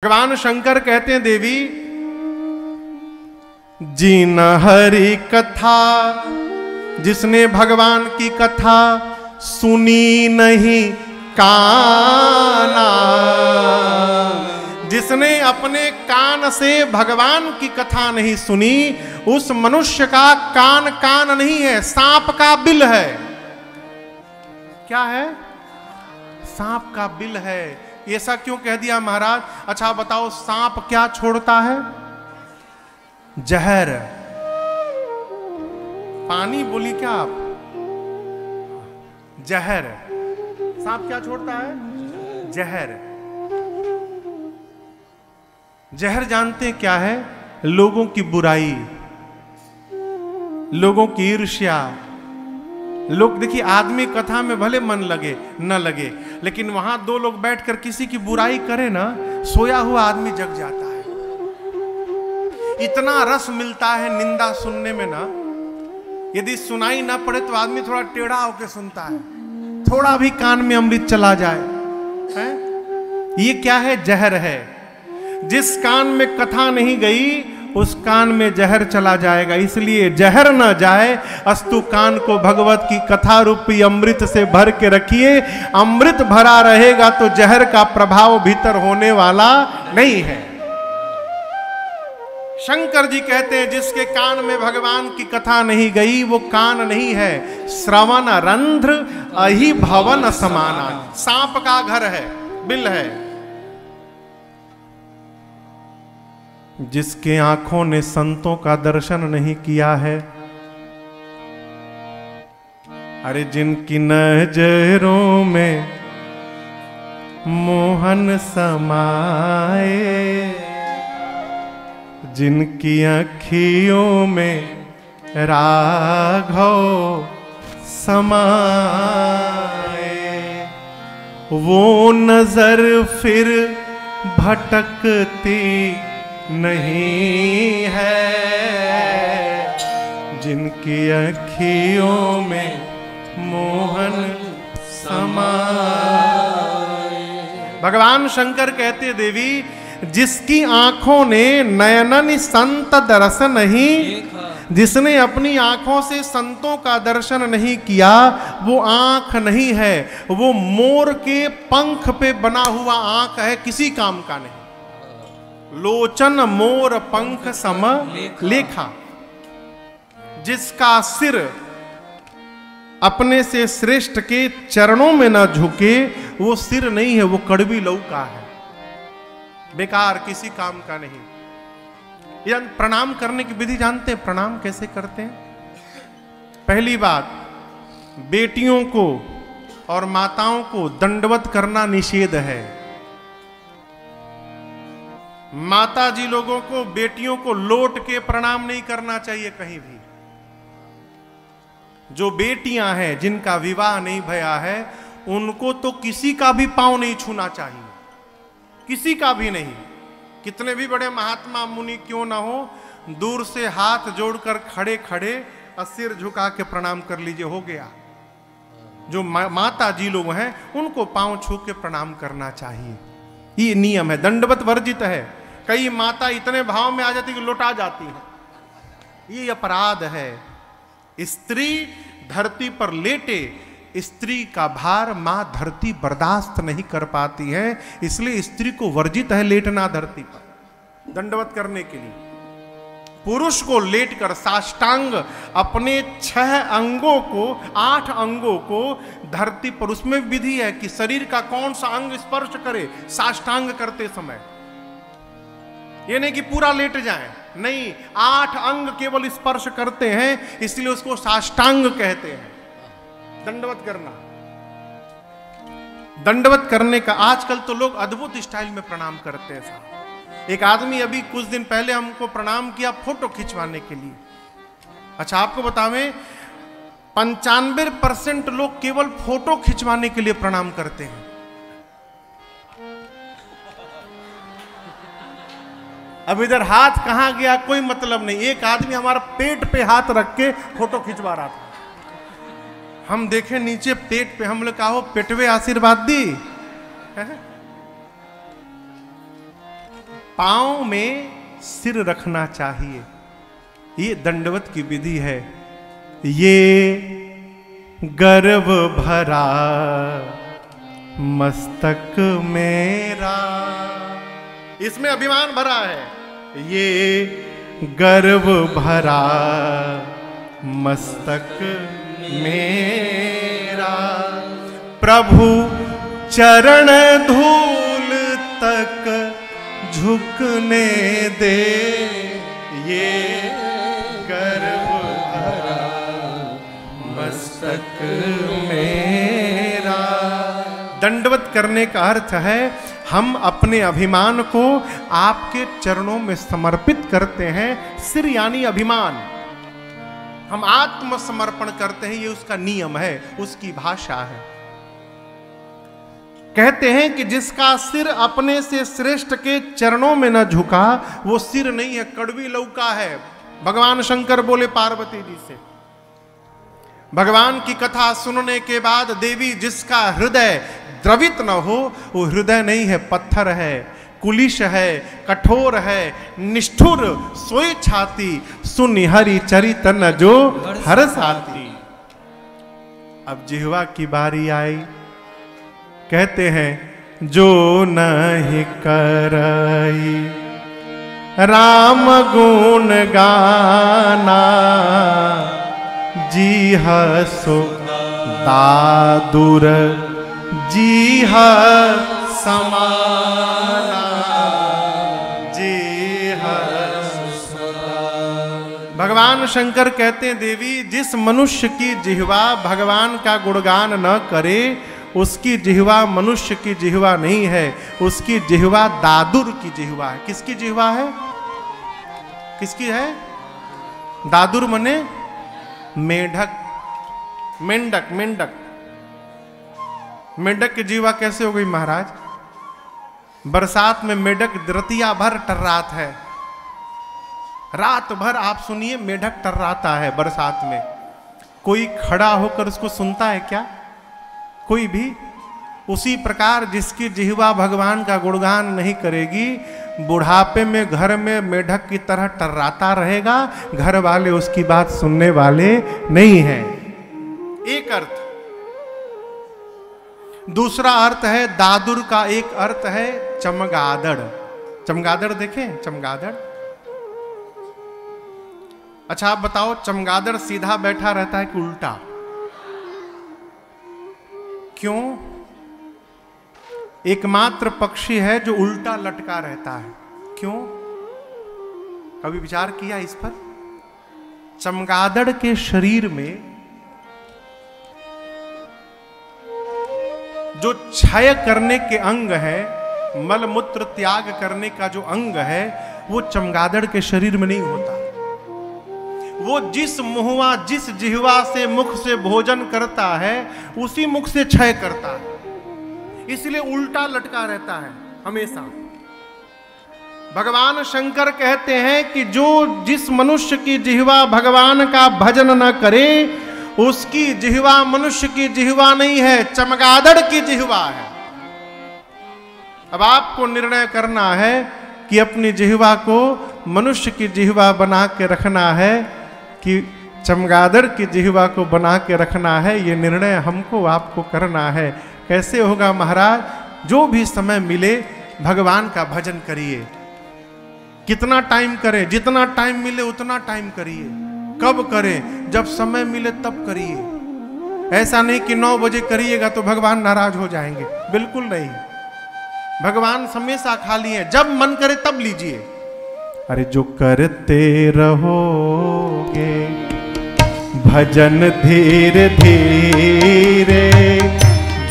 भगवान शंकर कहते हैं, देवी जीन हरि कथा, जिसने भगवान की कथा सुनी नहीं काना, जिसने अपने कान से भगवान की कथा नहीं सुनी, उस मनुष्य का कान कान नहीं है, सांप का बिल है। क्या है? सांप का बिल है। ऐसा क्यों कह दिया महाराज? अच्छा बताओ, सांप क्या छोड़ता है? जहर। पानी बोली क्या आप? जहर। सांप क्या छोड़ता है? जहर। जहर जानते हैं क्या है? लोगों की बुराई, लोगों की ईर्ष्या। लोग देखिए, आदमी कथा में भले मन लगे न लगे, लेकिन वहां दो लोग बैठकर किसी की बुराई करे ना, सोया हुआ आदमी जग जाता है। इतना रस मिलता है निंदा सुनने में ना, यदि सुनाई ना पड़े तो आदमी थोड़ा टेढ़ा होकर सुनता है, थोड़ा भी कान में अमृत चला जाए है? ये क्या है? जहर है। जिस कान में कथा नहीं गई उस कान में जहर चला जाएगा। इसलिए जहर ना जाए, अस्तु कान को भगवत की कथा रूपी अमृत से भर के रखिए। अमृत भरा रहेगा तो जहर का प्रभाव भीतर होने वाला नहीं है। शंकर जी कहते हैं, जिसके कान में भगवान की कथा नहीं गई वो कान नहीं है। श्रवण रंध्र अहि भवन समाना। सांप का घर है, बिल है। जिसके आंखों ने संतों का दर्शन नहीं किया है, अरे जिनकी नजरों में मोहन समाए, जिनकी अखियों में राघव समाए, वो नजर फिर भटकती नहीं है, जिनकी अखियों में मोहन समाए। भगवान शंकर कहते, देवी जिसकी आंखों ने नयनन संत दर्शन नहीं, जिसने अपनी आंखों से संतों का दर्शन नहीं किया, वो आंख नहीं है, वो मोर के पंख पे बना हुआ आंख है, किसी काम का नहीं। लोचन मोर पंख सम लेखा। जिसका सिर अपने से श्रेष्ठ के चरणों में न झुके, वो सिर नहीं है, वो कड़वी लौका है, बेकार, किसी काम का नहीं। यह प्रणाम करने की विधि जानते हैं? प्रणाम कैसे करते हैं? पहली बात, बेटियों को और माताओं को दंडवत करना निषेध है। माता जी लोगों को, बेटियों को लौट के प्रणाम नहीं करना चाहिए कहीं भी। जो बेटियां हैं जिनका विवाह नहीं भया है, उनको तो किसी का भी पांव नहीं छूना चाहिए, किसी का भी नहीं। कितने भी बड़े महात्मा मुनि क्यों ना हो, दूर से हाथ जोड़कर खड़े खड़े सिर झुका के प्रणाम कर लीजिए, हो गया। जो माता जी लोग हैं उनको पांव छू के प्रणाम करना चाहिए, ये नियम है, दंडवत वर्जित है। कई माता इतने भाव में आ जाती कि लौटा जाती है, ये अपराध है। स्त्री धरती पर लेटे, स्त्री का भार मां धरती बर्दाश्त नहीं कर पाती है, इसलिए स्त्री को वर्जित है लेटना धरती पर दंडवत करने के लिए। पुरुष को लेटकर साष्टांग अपने 6 अंगों को, 8 अंगों को धरती पर, उसमें विधि है कि शरीर का कौन सा अंग स्पर्श करे साष्टांग करते समय। ये नहीं कि पूरा लेट जाए, नहीं, 8 अंग केवल स्पर्श करते हैं, इसलिए उसको साष्टांग कहते हैं। दंडवत करना, दंडवत करने का आजकल तो लोग अद्भुत स्टाइल में प्रणाम करते हैं साहब। एक आदमी अभी कुछ दिन पहले हमको प्रणाम किया फोटो खिंचवाने के लिए। अच्छा आपको बतावें, 95% लोग केवल फोटो खिंचवाने के लिए प्रणाम करते हैं। अब इधर हाथ कहां गया कोई मतलब नहीं। एक आदमी हमारा पेट पे हाथ रख के फोटो खिंचवा रहा था, हम देखे नीचे पेट पे, हम लोग कहा, पेटवे आशीर्वाद दी। पांव में सिर रखना चाहिए। ये दंडवत की विधि है। ये गर्व भरा मस्तक मेरा, इसमें अभिमान भरा है। ये गर्व भरा मस्तक मेरा, प्रभु चरण धूल तक झुकने दे। ये गर्व भरा मस्तक मेरा। दंडवत करने का अर्थ है हम अपने अभिमान को आपके चरणों में समर्पित करते हैं। सिर यानी अभिमान, हम आत्मसमर्पण करते हैं, ये उसका नियम है, उसकी भाषा है। कहते हैं कि जिसका सिर अपने से श्रेष्ठ के चरणों में न झुका वो सिर नहीं है, कड़वी लौका है। भगवान शंकर बोले पार्वती जी से, भगवान की कथा सुनने के बाद देवी जिसका हृदय द्रवित न हो वो हृदय नहीं है, पत्थर है, कुलिश है, कठोर है, निष्ठुर सोई छाती, सुनि हरि चरित न जो हरस आती। अब जिह्वा की बारी आई। कहते हैं जो नहीं करई राम गुण गाना, जी सो दादुर जी समाना, जी भगवान शंकर कहते हैं देवी जिस मनुष्य की जिह्वा भगवान का गुणगान न करे उसकी जिह्वा मनुष्य की जिह्वा नहीं है, उसकी जिह्वा दादुर की जिह्वा है। किसकी जिह्वा है? किसकी है? दादुर मने मेढक, मेंढक, मेंढक। मेंढक की जिह्वा कैसे हो गई महाराज? बरसात में मेढक रतिया भर टर्रात है, रात भर आप सुनिए मेढक टर्राता है बरसात में। कोई खड़ा होकर उसको सुनता है क्या? कोई भी? उसी प्रकार जिसकी जिह्वा भगवान का गुणगान नहीं करेगी बुढ़ापे में घर में मेढक की तरह टर्राता रहेगा, घर वाले उसकी बात सुनने वाले नहीं हैं। एक अर्थ। दूसरा अर्थ है दादुर का, एक अर्थ है चमगादड़। चमगादड़ देखें? चमगादड़। अच्छा आप बताओ चमगादड़ सीधा बैठा रहता है कि उल्टा? क्यों? एकमात्र पक्षी है जो उल्टा लटका रहता है। क्यों? कभी विचार किया इस पर? चमगादड़ के शरीर में जो क्षय करने के अंग है, मल मूत्र त्याग करने का जो अंग है वो चमगादड़ के शरीर में नहीं होता। वो जिस मुहवा जिस जिह्वा से मुख से भोजन करता है उसी मुख से क्षय करता है, इसलिए उल्टा लटका रहता है हमेशा। भगवान शंकर कहते हैं कि जो जिस मनुष्य की जिह्वा भगवान का भजन न करे उसकी जिह्वा मनुष्य की जिह्वा नहीं है, चमगादड़ की जिह्वा है। अब आपको निर्णय करना है कि अपनी जिह्वा को मनुष्य की जिह्वा बना के रखना है कि चमगादड़ की जिह्वा को बना के रखना है। ये निर्णय हमको आपको करना है। कैसे होगा महाराज? जो भी समय मिले भगवान का भजन करिए। कितना टाइम करें? जितना टाइम मिले उतना टाइम करिए। कब करें? जब समय मिले तब करिए। ऐसा नहीं कि 9 बजे करिएगा तो भगवान नाराज हो जाएंगे, बिल्कुल नहीं। भगवान हमेशा खाली है, जब मन करे तब लीजिए। अरे जो करते रहोगे भजन धीरे धीरे,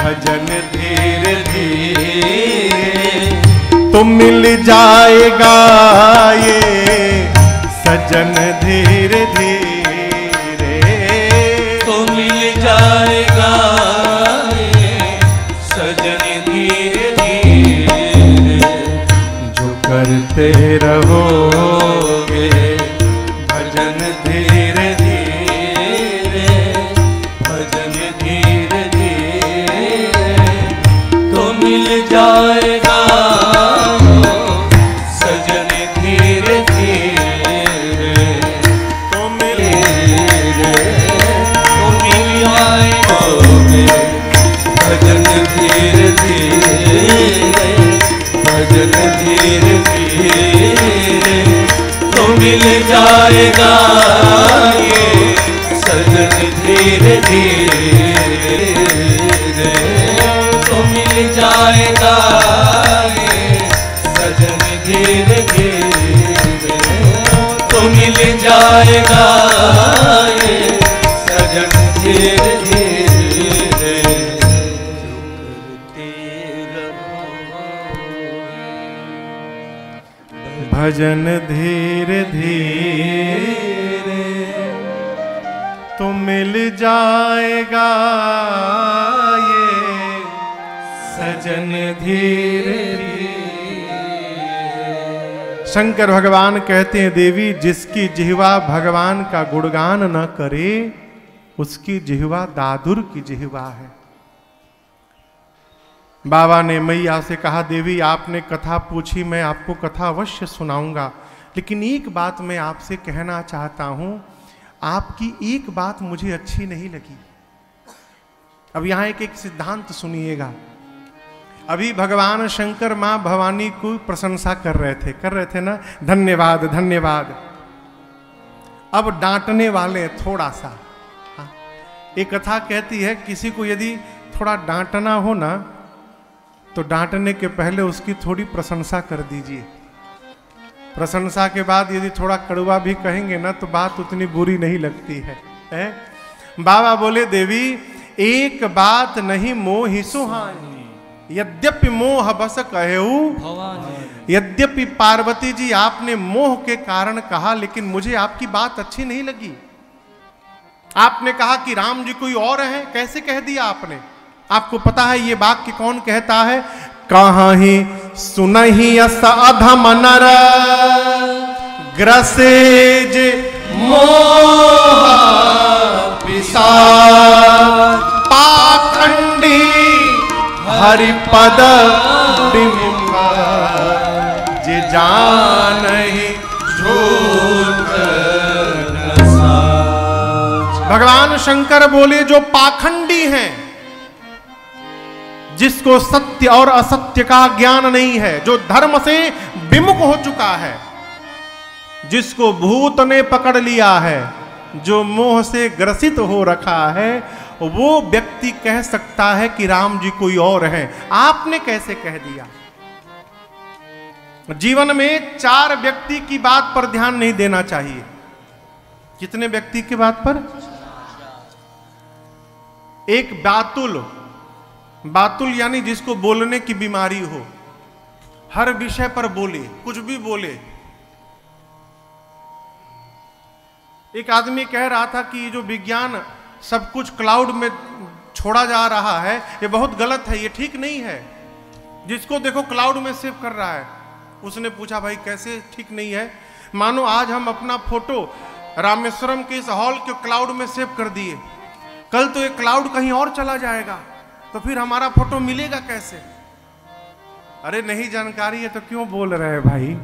भजन धीरे धीरे तो मिल जाएगा ये सजन धीरे धीरे, तो मिल जाएगा ये सजन धीरे धीरे। जो करते रहोगे भजन धीरे धीरे, भजन धीरे धीरे तो मिल जाएगा धीरे धीरे तो मिल जाएगा ये सजन धीरे धीरे तो मिल जाएगा ये सजन धीरे धीरे तो मिल जाएगा ये सजन धीरे धीरे भजन धीरे धीरे तो मिल जाएगा ये सजन धीरे धीरे। शंकर भगवान कहते हैं देवी जिसकी जिह्वा भगवान का गुणगान न करे उसकी जिह्वा दादुर की जिह्वा है। बाबा ने मैया से कहा देवी आपने कथा पूछी, मैं आपको कथा अवश्य सुनाऊंगा, लेकिन एक बात मैं आपसे कहना चाहता हूं, आपकी एक बात मुझे अच्छी नहीं लगी। अब यहां एक सिद्धांत सुनिएगा। अभी भगवान शंकर मां भवानी को प्रशंसा कर रहे थे ना, धन्यवाद धन्यवाद। अब डांटने वाले थोड़ा सा, एक कथा कहती है किसी को यदि थोड़ा डांटना हो ना तो डांटने के पहले उसकी थोड़ी प्रशंसा कर दीजिए। प्रशंसा के बाद यदि थोड़ा कड़वा भी कहेंगे ना तो बात उतनी बुरी नहीं लगती है? बाबा बोले देवी एक बात नहीं मोहि सुहानी, यद्यपि मोह बस कहेऊ भवानी। यद्यपि पार्वती जी आपने मोह के कारण कहा, लेकिन मुझे आपकी बात अच्छी नहीं लगी। आपने कहा कि राम जी कोई और है, कैसे कह दिया आपने? आपको पता है ये वाक्य कौन कहता है? कहाँ ही सुनहि अस अधम नर ग्रसेज मोह पिशाच पाखंडी हरिपद बिंब जे जानहि झूठ न साच। भगवान शंकर बोले जो पाखंडी हैं, जिसको सत्य और असत्य का ज्ञान नहीं है, जो धर्म से विमुख हो चुका है, जिसको भूत ने पकड़ लिया है, जो मोह से ग्रसित हो रखा है, वो व्यक्ति कह सकता है कि राम जी कोई और हैं। आपने कैसे कह दिया? जीवन में 4 व्यक्ति की बात पर ध्यान नहीं देना चाहिए। कितने व्यक्ति की बात पर? एक बातुल यानी जिसको बोलने की बीमारी हो, हर विषय पर बोले, कुछ भी बोले। एक आदमी कह रहा था कि जो विज्ञान सब कुछ क्लाउड में छोड़ा जा रहा है ये बहुत गलत है, ये ठीक नहीं है। जिसको देखो क्लाउड में सेव कर रहा है। उसने पूछा भाई कैसे ठीक नहीं है? मानो आज हम अपना फोटो रामेश्वरम के इस हॉल के क्लाउड में सेव कर दिए, कल तो ये क्लाउड कहीं और चला जाएगा, तो फिर हमारा फोटो मिलेगा कैसे? अरे नहीं जानकारी है तो क्यों बोल रहे हैं भाई?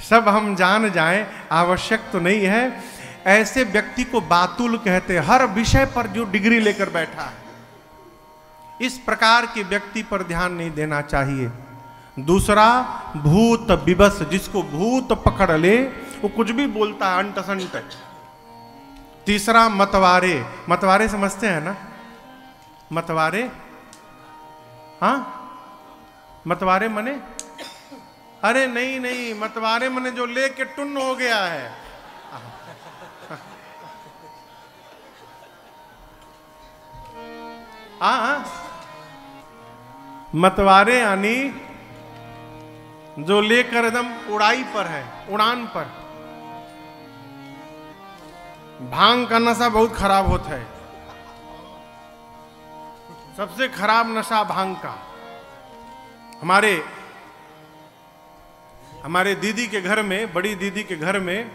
सब हम जान जाएं आवश्यक तो नहीं है। ऐसे व्यक्ति को बातुल कहते हैं, हर विषय पर जो डिग्री लेकर बैठा है। इस प्रकार के व्यक्ति पर ध्यान नहीं देना चाहिए। दूसरा भूत विवश, जिसको भूत पकड़ ले वो कुछ भी बोलता है अंट संट। तीसरा मतवारे समझते हैं ना? मतवारे, हाँ मतवारे मने, अरे नहीं मतवारे मने जो लेके टुन्न हो गया है। हाँ मतवारे यानी जो लेकर एकदम उड़ाई पर है, उड़ान पर। भांग का नशा बहुत खराब होता है, सबसे खराब नशा भांग का। हमारे दीदी के घर में, बड़ी दीदी के घर में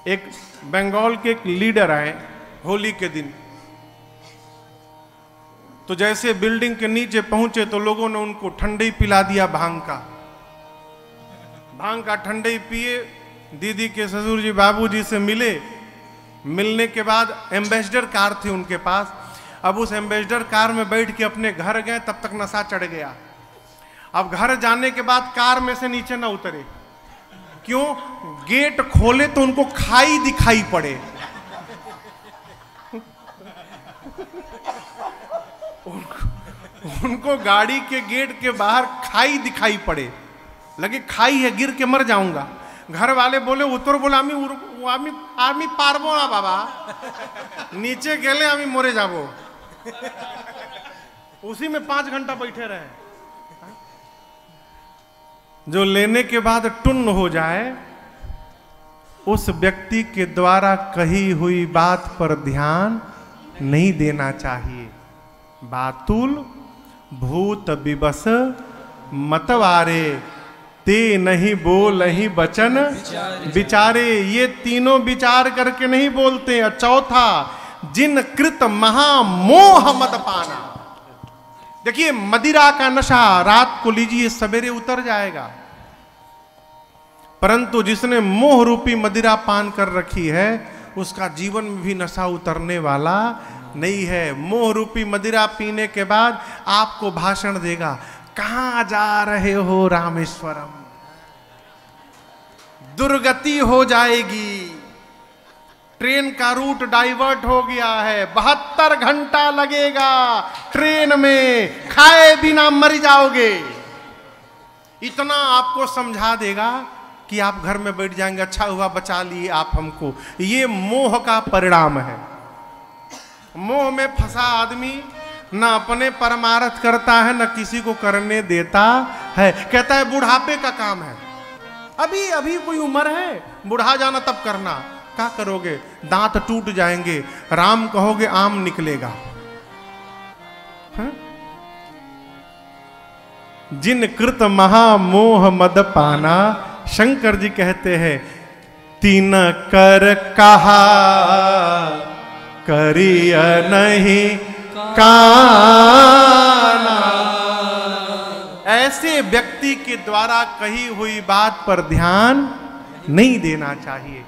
एक बंगाल के एक लीडर आए होली के दिन। तो जैसे बिल्डिंग के नीचे पहुंचे तो लोगों ने उनको ठंडई पिला दिया भांग का ठंडई पिए। दीदी के ससुर जी बाबूजी से मिलने के बाद एम्बेसडर कार थी उनके पास। अब उस एम्बेसडर कार में बैठ के अपने घर गए, तब तक नशा चढ़ गया। अब घर जाने के बाद कार में से नीचे ना उतरे। क्यों? गेट खोले तो उनको खाई दिखाई पड़े। उनको गाड़ी के गेट के बाहर खाई दिखाई पड़े, लगे खाई है, गिर के मर जाऊंगा। घर वाले बोले उतर, बोला आमी पारबो ना बाबा, नीचे गेले आमी मरे जाबो। उसी में 5 घंटा बैठे रहे। जो लेने के बाद टुन्न हो जाए, उस व्यक्ति के द्वारा कही हुई बात पर ध्यान नहीं देना चाहिए। बातुल भूत विवश मतवारे, ते नहीं बोल ही बचन विचारे। ये तीनों विचार करके नहीं बोलते। और चौथा, जिन कृत महामोह मद पाना। देखिए, मदिरा का नशा रात को लीजिए, सवेरे उतर जाएगा, परंतु जिसने मोह रूपी मदिरा पान कर रखी है, उसका जीवन में भी नशा उतरने वाला नहीं है। मोह रूपी मदिरा पीने के बाद आपको भाषण देगा, कहां जा रहे हो रामेश्वरम, दुर्गति हो जाएगी, ट्रेन का रूट डाइवर्ट हो गया है, 72 घंटा लगेगा ट्रेन में, खाए बिना मर जाओगे। इतना आपको समझा देगा कि आप घर में बैठ जाएंगे, अच्छा हुआ बचा लिए आप हमको। ये मोह का परिणाम है। मोह में फंसा आदमी न अपने परमार्थ करता है, न किसी को करने देता है। कहता है बुढ़ापे का काम है, अभी अभी कोई उम्र है, बुढ़ा जाना तब करना। क्या करोगे? दांत टूट जाएंगे, राम कहोगे आम निकलेगा। जिन कृत महामोह मद पाना, शंकर जी कहते हैं, तीन कर कहा करिय नहीं काना। ऐसे व्यक्ति के द्वारा कही हुई बात पर ध्यान नहीं देना चाहिए।